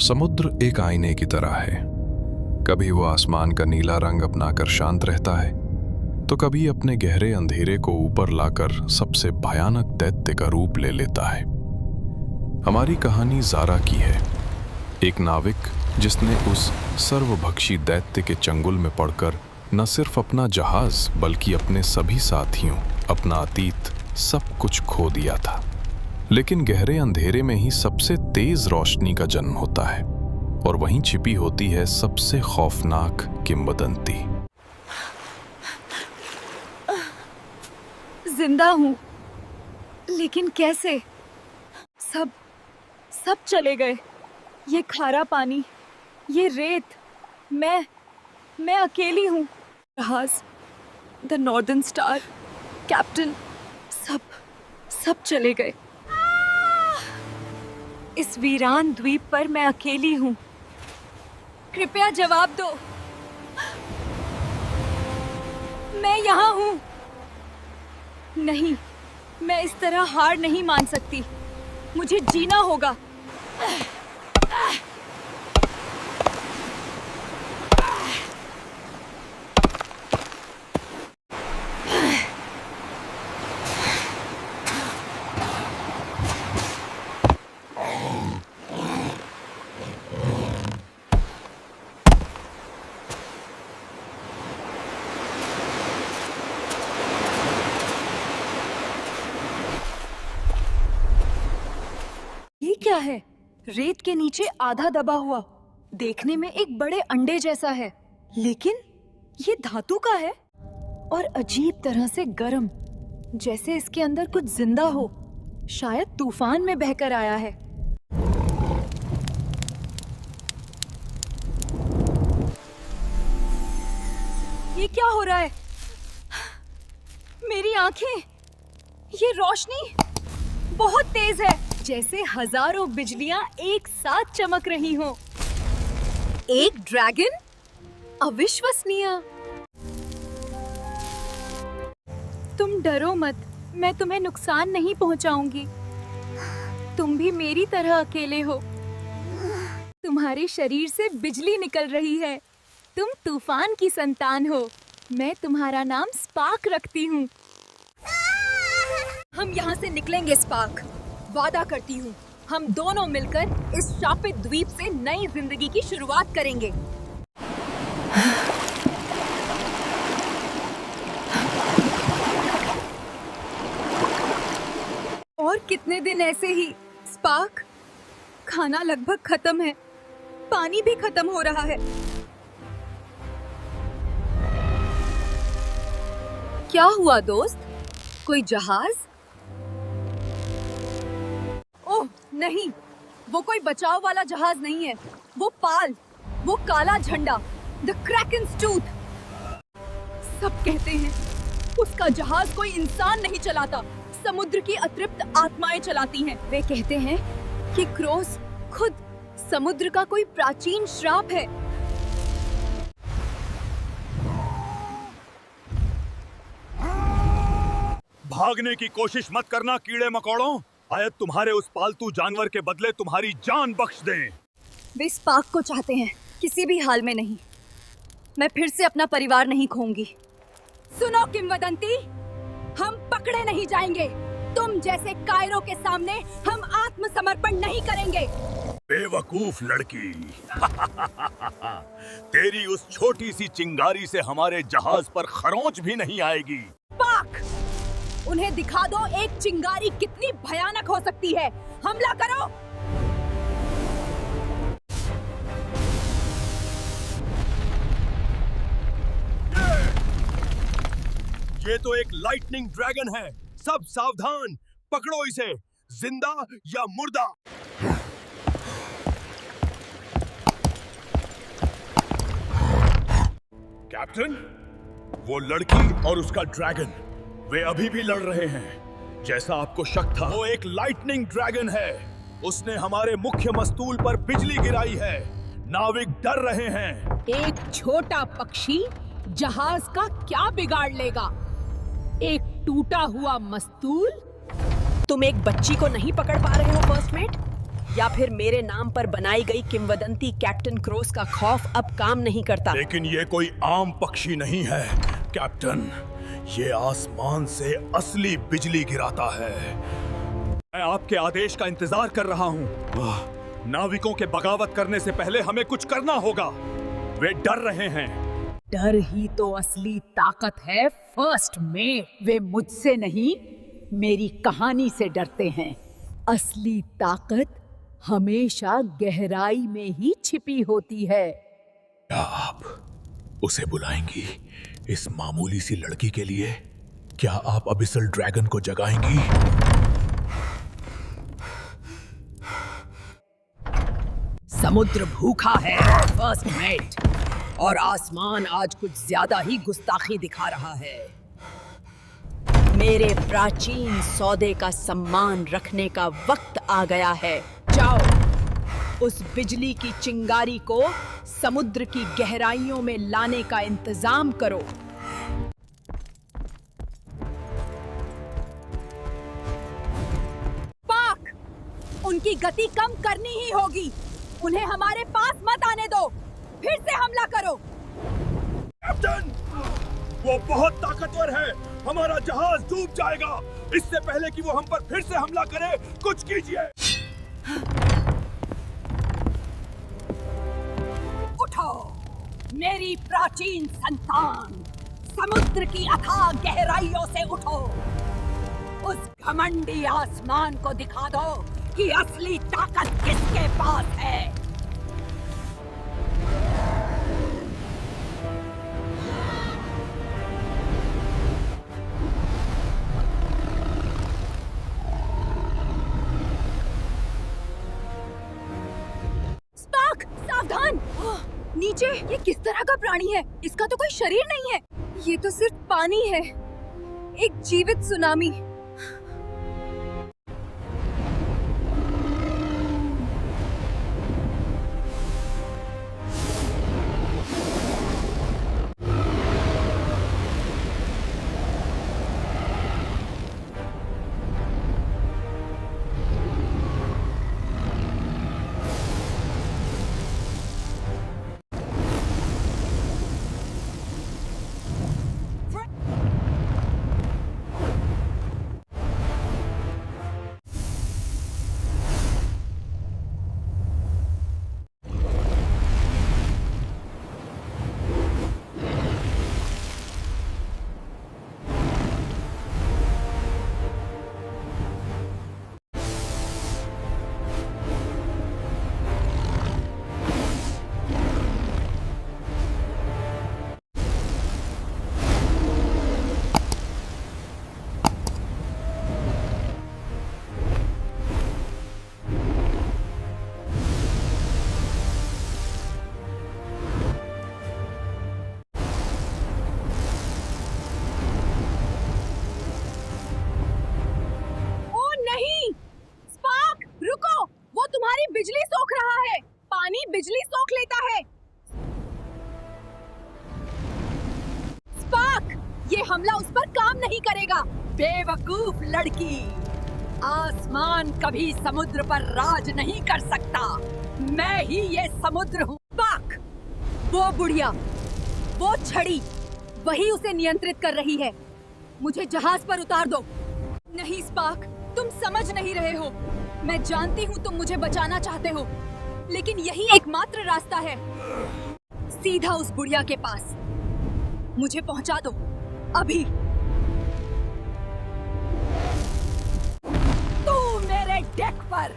समुद्र एक आईने की तरह है। कभी वो आसमान का नीला रंग अपनाकर शांत रहता है, तो कभी अपने गहरे अंधेरे को ऊपर लाकर सबसे भयानक दैत्य का रूप ले लेता है। हमारी कहानी ज़ारा की है, एक नाविक जिसने उस सर्वभक्षी दैत्य के चंगुल में पड़कर न सिर्फ अपना जहाज बल्कि अपने सभी साथियों, अपना अतीत, सब कुछ खो दिया था। लेकिन गहरे अंधेरे में ही सबसे तेज रोशनी का जन्म होता है, और वहीं छिपी होती है सबसे खौफनाक किंवदंती। जिंदा हूं, लेकिन कैसे? सब चले गए। ये खारा पानी, ये रेत, मैं अकेली हूं। जहाज, द नॉर्दर्न स्टार, कैप्टन, सब चले गए। इस वीरान द्वीप पर मैं अकेली हूं। कृपया जवाब दो। मैं यहाँ हूं। नहीं, मैं इस तरह हार नहीं मान सकती। मुझे जीना होगा। ये क्या है? रेत के नीचे आधा दबा हुआ, देखने में एक बड़े अंडे जैसा है, लेकिन ये धातु का है और अजीब तरह से गर्म, जैसे इसके अंदर कुछ जिंदा हो। शायद तूफान में बहकर आया है। ये क्या हो रहा है? मेरी आंखें, ये रोशनी बहुत तेज है, जैसे हजारों बिजलियां एक साथ चमक रही हों। एक ड्रैगन? अविश्वसनीय। तुम डरो मत, मैं तुम्हें नुकसान नहीं पहुंचाऊंगी। तुम भी मेरी तरह अकेले हो। तुम्हारे शरीर से बिजली निकल रही है। तुम तूफान की संतान हो। मैं तुम्हारा नाम स्पार्क रखती हूँ। हम यहाँ से निकलेंगे स्पार्क, वादा करती हूँ। हम दोनों मिलकर इस शापित द्वीप से नई जिंदगी की शुरुआत करेंगे। और कितने दिन ऐसे ही स्पार्क? खाना लगभग खत्म है, पानी भी खत्म हो रहा है। क्या हुआ दोस्त? कोई जहाज? ओह नहीं, वो कोई बचाव वाला जहाज नहीं है। वो पाल, वो काला झंडा, द क्रैकेन्स टूथ। सब कहते हैं उसका जहाज कोई इंसान नहीं चलाता, समुद्र की अतृप्त आत्माएं चलाती हैं। वे कहते हैं कि क्रोस खुद समुद्र का कोई प्राचीन श्राप है। भागने की कोशिश मत करना कीड़े मकोड़ों, शायद तुम्हारे उस पालतू जानवर के बदले तुम्हारी जान बख्श दें। वे स्पार्क को चाहते हैं, किसी भी हाल में नहीं। मैं फिर से अपना परिवार नहीं खोऊंगी। सुनो किंवदंती, हम पकड़े नहीं जाएंगे। तुम जैसे कायरों के सामने हम आत्मसमर्पण नहीं करेंगे। बेवकूफ लड़की। तेरी उस छोटी सी चिंगारी से हमारे जहाज पर खरोंच भी नहीं आएगी। स्पार्क, उन्हें दिखा दो एक चिंगारी कितनी भयानक हो सकती है। हमला करो। ये तो एक लाइटनिंग ड्रैगन है। सब सावधान, पकड़ो इसे, जिंदा या मुर्दा। कैप्टन, वो लड़की और उसका ड्रैगन, वे अभी भी लड़ रहे हैं। जैसा आपको शक था, वो एक लाइटनिंग ड्रैगन है। उसने हमारे मुख्य मस्तूल पर बिजली गिराई है। नाविक डर रहे हैं। एक छोटा पक्षी जहाज का क्या बिगाड़ लेगा? एक टूटा हुआ मस्तूल? तुम एक बच्ची को नहीं पकड़ पा रहे हो फर्स्ट मेट? या फिर मेरे नाम पर बनाई गई किंवदंती कैप्टन क्रोस का खौफ अब काम नहीं करता। लेकिन ये कोई आम पक्षी नहीं है कैप्टन, ये आसमान से असली बिजली गिराता है। मैं आपके आदेश का इंतजार कर रहा हूँ। नाविकों के बगावत करने से पहले हमें कुछ करना होगा। वे डर रहे हैं। डर ही तो असली ताकत है फर्स्ट में। वे मुझसे नहीं, मेरी कहानी से डरते हैं। असली ताकत हमेशा गहराई में ही छिपी होती है। क्या आप उसे बुलाएंगी इस मामूली सी लड़की के लिए? क्या आप अबिसल ड्रैगन को जगाएंगी? समुद्र भूखा है फर्स्ट मेट, और आसमान आज कुछ ज्यादा ही गुस्ताखी दिखा रहा है। मेरे प्राचीन सौदे का सम्मान रखने का वक्त आ गया है। जाओ, उस बिजली की चिंगारी को समुद्र की गहराइयों में लाने का इंतजाम करो। पाक, उनकी गति कम करनी ही होगी। उन्हें हमारे पास मत आने दो। फिर से हमला करो। कैप्टन, वो बहुत ताकतवर है। हमारा जहाज डूब जाएगा। इससे पहले कि वो हम पर फिर से हमला करे, कुछ कीजिए। उठो मेरी प्राचीन संतान, समुद्र की अथाह गहराइयों से उठो। उस घमंडी आसमान को दिखा दो कि असली ताकत किसके पास है। स्पार्क, सावधान! नीचे ये किस तरह का प्राणी है? इसका तो कोई शरीर नहीं है। ये तो सिर्फ पानी है, एक जीवित सुनामी। बिजली सोख रहा है। पानी बिजली सोख लेता है। स्पार्क, ये हमला उस पर काम नहीं करेगा। बेवकूफ लड़की, आसमान कभी समुद्र पर राज नहीं कर सकता। मैं ही ये समुद्र हूँ। स्पार्क, वो बुढ़िया, वो छड़ी, वही उसे नियंत्रित कर रही है। मुझे जहाज पर उतार दो। नहीं स्पार्क, तुम समझ नहीं रहे हो। मैं जानती हूँ तुम मुझे बचाना चाहते हो, लेकिन यही एकमात्र रास्ता है। सीधा उस बुढ़िया के पास मुझे पहुँचा दो अभी। तू मेरे डेक पर,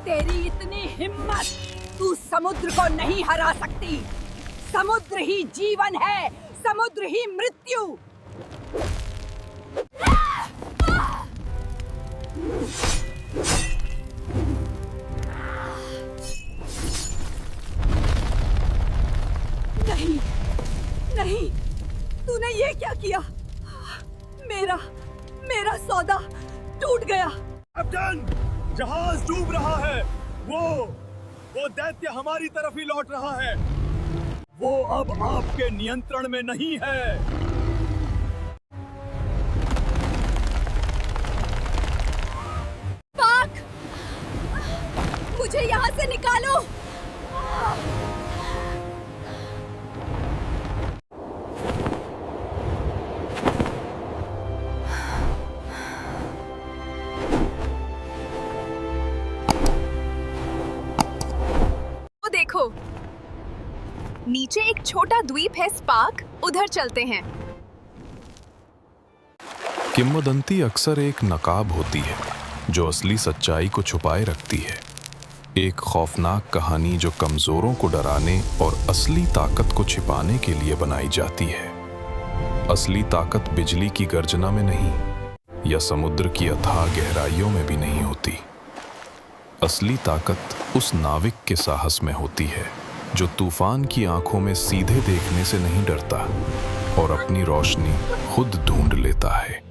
तेरी इतनी हिम्मत, तू समुद्र को नहीं हरा सकती। समुद्र ही जीवन है, समुद्र ही मृत्यु। नहीं, नहीं, तूने ये क्या किया? मेरा सौदा टूट गया। कैप्टन, जहाज डूब रहा है। वो दैत्य हमारी तरफ ही लौट रहा है। वो अब आपके नियंत्रण में नहीं है। मुझे यहाँ से निकालो। वो देखो, नीचे एक छोटा द्वीप है स्पार्क, उधर चलते हैं। किंवदंती अक्सर एक नकाब होती है जो असली सच्चाई को छुपाए रखती है। एक खौफनाक कहानी जो कमजोरों को डराने और असली ताकत को छिपाने के लिए बनाई जाती है। असली ताकत बिजली की गर्जना में नहीं या समुद्र की अथाह गहराइयों में भी नहीं होती। असली ताकत उस नाविक के साहस में होती है जो तूफान की आंखों में सीधे देखने से नहीं डरता और अपनी रोशनी खुद ढूंढ लेता है।